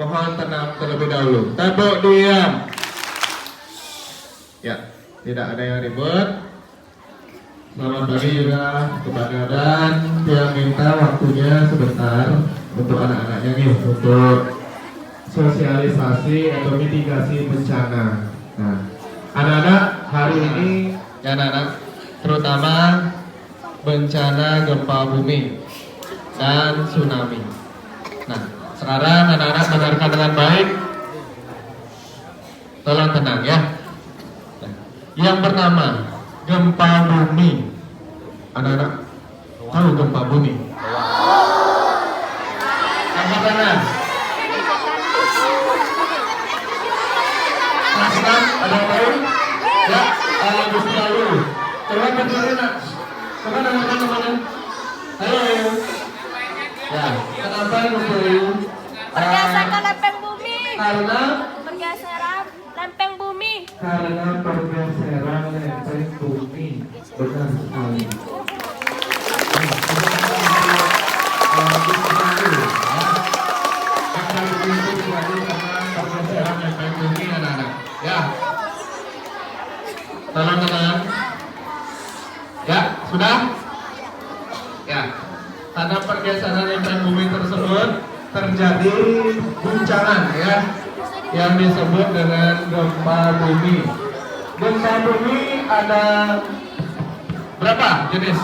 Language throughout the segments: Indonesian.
Mohon tenang terlebih dahulu. Tepuk diam. Ya, tidak ada yang ribut. Selamat pagi juga kepada dan yang minta waktunya sebentar untuk anak-anaknya nih untuk sosialisasi atau mitigasi bencana. Nah, anak-anak hari ini ya anak-anak terutama bencana gempa bumi dan tsunami. Nah, sekarang anak-anak dengarkan dengan baik. Tolong tenang ya. Nah, yang pertama, gempa bumi. Anak-anak tahu gempa bumi? Angkat tangan. Aslan, ada yang tahu? Ya, Agus tahu. Coba berdiri nak. Coba dengarkan teman-teman. Ayo. Ya, kenapa gempa bumi? Pergeseran lempeng bumi. Karena Pergeseran lempeng bumi. karena pergeseran lempeng bumi. Benar sekali. Ya, tolong tenang. Ya, sudah? Ya, karena pergeseran lempeng bumi tersebut terjadi guncangan ya, yang disebut dengan gempa bumi. Gempa bumi ada berapa jenis?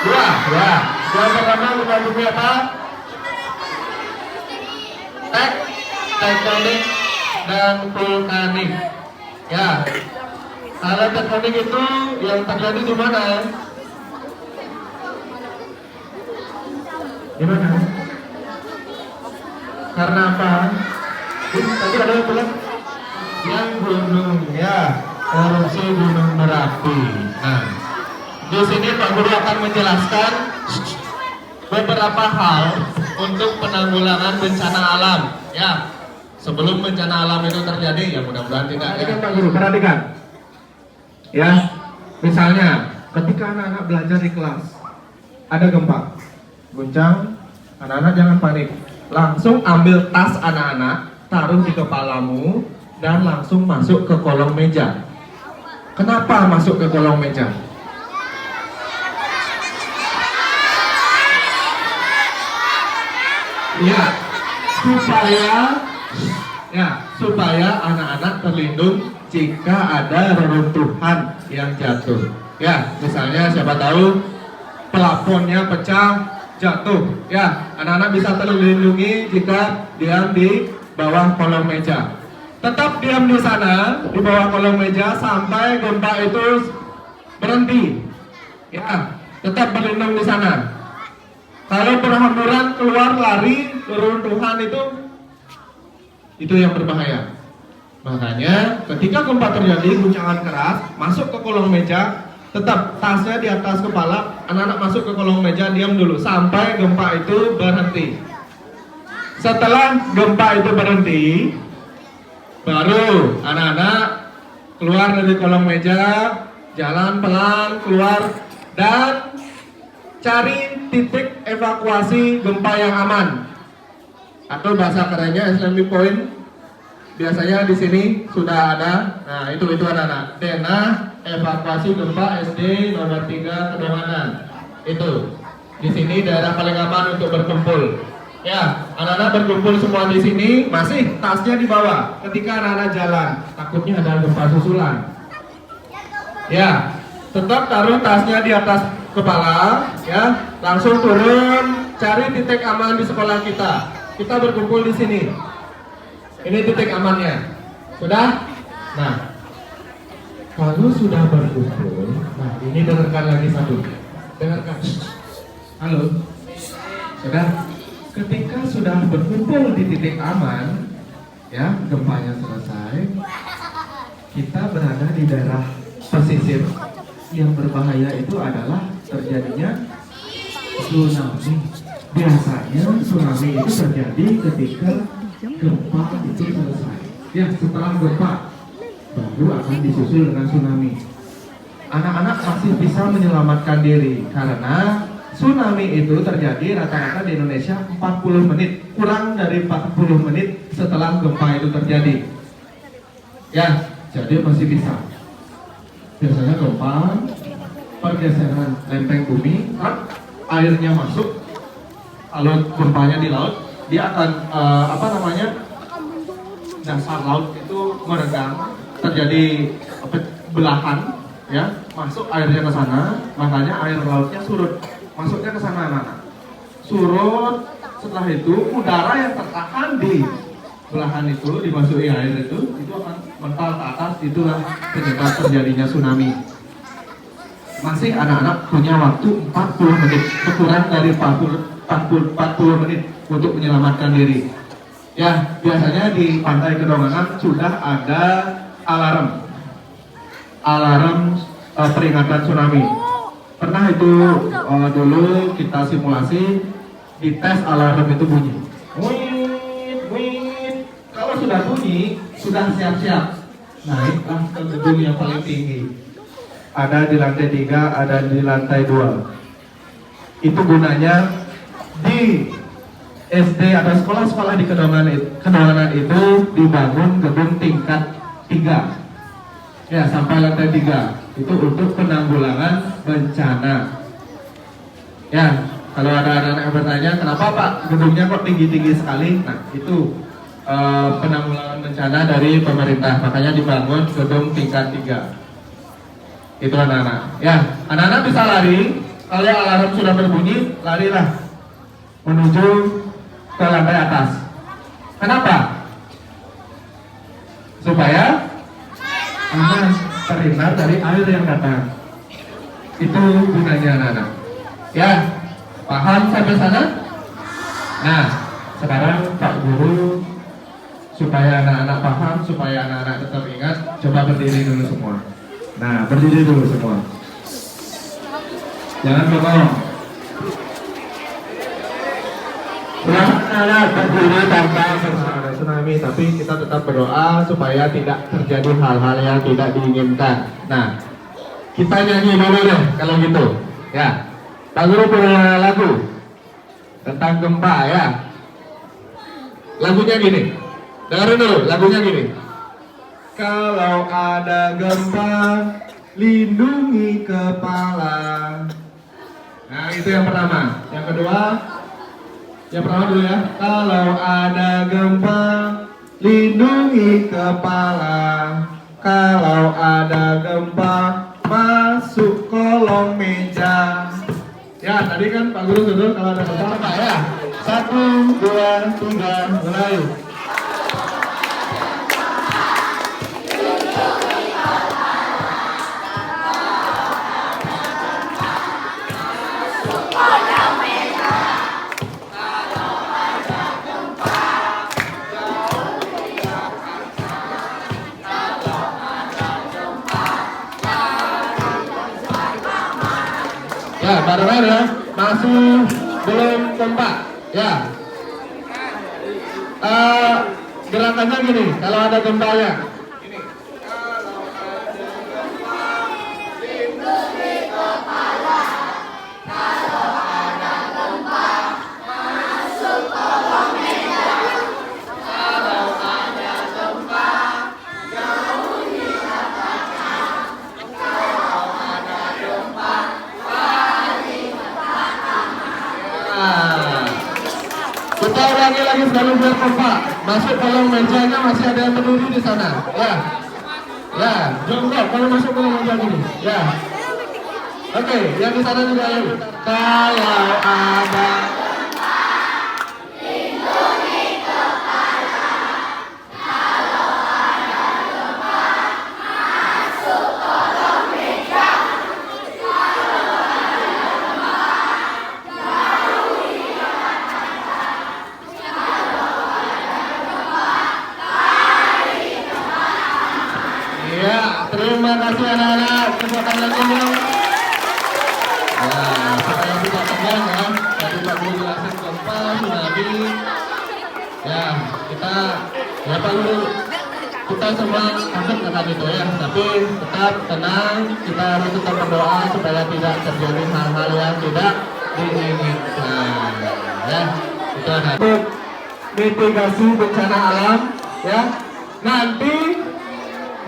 Dua, ya. Yang pertama gempa bumi apa? Tektonik dan vulkanik. Ya. Kalau tektonik itu yang terjadi di mana? Di mana? Karena apa? Tadi ada yang bilang yang gunung ya, erupsi gunung Merapi. Nah, di sini Pak Guru akan menjelaskan beberapa hal untuk penanggulangan bencana alam. Ya, sebelum bencana alam itu terjadi, ya mudah-mudahan tidak. Ya, Pak Guru, perhatikan. Ya, misalnya ketika anak-anak belajar di kelas, ada gempa, guncang, anak-anak jangan panik. Langsung ambil tas anak-anak, taruh di kepalamu, dan langsung masuk ke kolong meja. Kenapa masuk ke kolong meja? Supaya anak-anak terlindung jika ada reruntuhan yang jatuh. Ya, misalnya siapa tahu plafonnya pecah, jatuh. Ya, anak-anak bisa terlindungi jika diam di bawah kolong meja. Tetap diam di sana di bawah kolong meja sampai gempa itu berhenti. Ya, tetap berlindung di sana. Kalau berhamburan keluar lari reruntuhan itu yang berbahaya. Makanya ketika gempa terjadi guncangan keras, masuk ke kolong meja, tetap tasnya di atas kepala, anak-anak masuk ke kolong meja, diam dulu sampai gempa itu berhenti. Setelah gempa itu berhenti, baru anak-anak keluar dari kolong meja, jalan pelan keluar dan cari titik evakuasi gempa yang aman. Atau bahasa kerennya Islamic Point. Biasanya di sini sudah ada. Nah, itu anak-anak. Denah evakuasi gempa SD nomor 3 Kedonganan. Itu. Di sini daerah paling aman untuk berkumpul. Ya, anak-anak berkumpul semua di sini, masih tasnya di bawah. Ketika anak-anak jalan, takutnya ada gempa susulan. Ya, tetap taruh tasnya di atas kepala, ya. Langsung turun, cari titik aman di sekolah kita. Kita berkumpul di sini. Ini titik amannya. Sudah? Nah, kalau sudah berkumpul, nah ini dengarkan lagi satu. Dengarkan. Halo. Sudah? Ketika sudah berkumpul di titik aman, ya, gempanya selesai, kita berada di daerah pesisir. Yang berbahaya itu adalah terjadinya tsunami. Biasanya tsunami itu terjadi ketika gempa itu selesai. Ya, setelah gempa baru akan disusul dengan tsunami. Anak-anak masih bisa menyelamatkan diri karena tsunami itu terjadi rata-rata di Indonesia 40 menit, kurang dari 40 menit setelah gempa itu terjadi. Ya, jadi masih bisa. Biasanya gempa, pergeseran lempeng bumi, kan airnya masuk, kalau gempanya di laut, dia akan dasar laut itu meregang, terjadi belahan, ya, masuk airnya ke sana, makanya air lautnya surut. Masuknya ke sana mana? Surut. Setelah itu udara yang tertahan di belahan itu dimasuki air itu akan mental ke atas. Itulah penyebab terjadinya tsunami. Masih anak-anak punya waktu 40 menit, kurang dari 40 menit untuk menyelamatkan diri. Ya, biasanya di Pantai Kedonganan sudah ada alarm peringatan tsunami. Pernah itu dulu kita simulasi, dites alarm itu bunyi. Wit. Kalau sudah bunyi, sudah siap-siap naiklah ke gedung yang paling tinggi. Ada di lantai 3, ada di lantai 2. Itu gunanya di SD atau sekolah-sekolah di Kedonganan itu dibangun gedung tingkat 3. Ya, sampai lantai 3. Itu untuk penanggulangan bencana. Ya, kalau ada anak-anak yang bertanya, kenapa Pak gedungnya kok tinggi-tinggi sekali? Nah, itu penanggulangan bencana dari pemerintah. Makanya dibangun gedung tingkat 3. Itu anak-anak. Ya, anak-anak bisa lari. Kalau alarm sudah berbunyi, larilah menuju ke lantai atas. Kenapa? Supaya aman terhindar dari air yang datang. Itu gunanya anak-anak. Ya, paham sampai sana? Nah, sekarang Pak Guru, supaya anak-anak paham, supaya anak-anak tetap ingat, coba berdiri dulu semua. Nah, berdiri dulu semua. Jangan bengong. Anak berdiri tanpa ada tsunami, tapi kita tetap berdoa supaya tidak terjadi hal-hal yang tidak diinginkan. Nah, kita nyanyi dulu deh kalau gitu. Ya, Pak Guru punya lagu tentang gempa ya. Lagunya gini. Dengerin dulu, lagunya gini. Kalau ada gempa, lindungi kepala. Nah, itu yang pertama. Yang kedua, yang pertama dulu ya. Kalau ada gempa, lindungi kepala. Kalau ada gempa, masuk kolong meja. Ya, tadi kan Pak Guru sudah kalau ada gempa ya. 1, 2, 3, mulai. Ya, barengan ya. Masih belum gempa. Ya. Gerakannya gini, kalau ada gempanya. Ini. Kalau ada gempa, lindungi kepala. Kalau ada gempa, masuk kolong meja. Kalau ada gempa, jauhi kaca. Kalau ada gempa, kita ulangi lagi sekali buat gempa. Masuk kolong mejanya, masih ada yang berdiri di sana. Ya, ya, jongkok kalau masuk kolong meja gini. Ya, oke, yang di sana juga yuk. Kalau ada lindungi kepala. Kalau ada gempa, masuk kolong meja. Kalau ada gempa, jauhi kaca. Kalau ada gempa, lari ke belakang. Iya, terima kasih anak-anak. Kesempatan lagi ya. Ya, supaya tidak tegang ya. Tadi Pak Guru jelasin gempa, tsunami. Ya, kita Pak Guru, kita semua takut akan itu ya. Tapi tetap tenang, kita harus tetap berdoa supaya tidak terjadi hal-hal yang tidak diinginkan. Ya, itu ada. Untuk mitigasi bencana alam, ya. Nanti,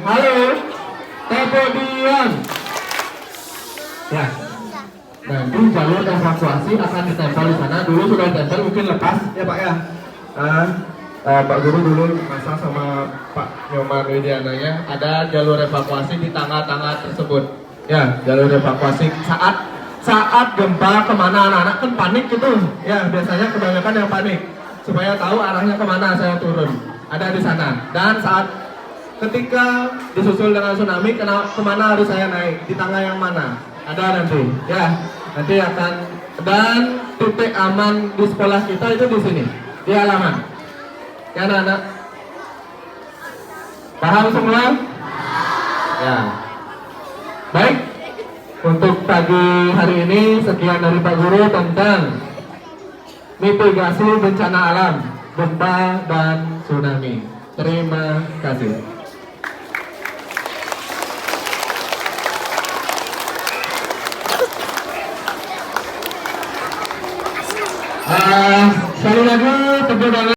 halo, kemudian, ya. Nanti jalur evakuasi akan ditempel di sana. Dulu sudah ditempel, mungkin lepas, ya Pak ya. Pak Guru dulu masa sama Pak Nyoman Widiananya ada jalur evakuasi di tangga-tangga tersebut. Ya, jalur evakuasi saat gempa kemana anak-anak kan panik gitu. Ya, biasanya kebanyakan yang panik. Supaya tahu arahnya kemana saya turun. Ada di sana. Dan saat ketika disusul dengan tsunami, kemana harus saya naik? Di tangga yang mana? Ada nanti. Ya, nanti akan. Dan titik aman di sekolah kita itu di sini, di halaman. Ya anak-anak, paham semua? Ya. Baik, untuk pagi hari ini sekian dari Pak Guru tentang mitigasi bencana alam, gempa dan tsunami. Terima kasih. Sekali lagi tepuk tangan.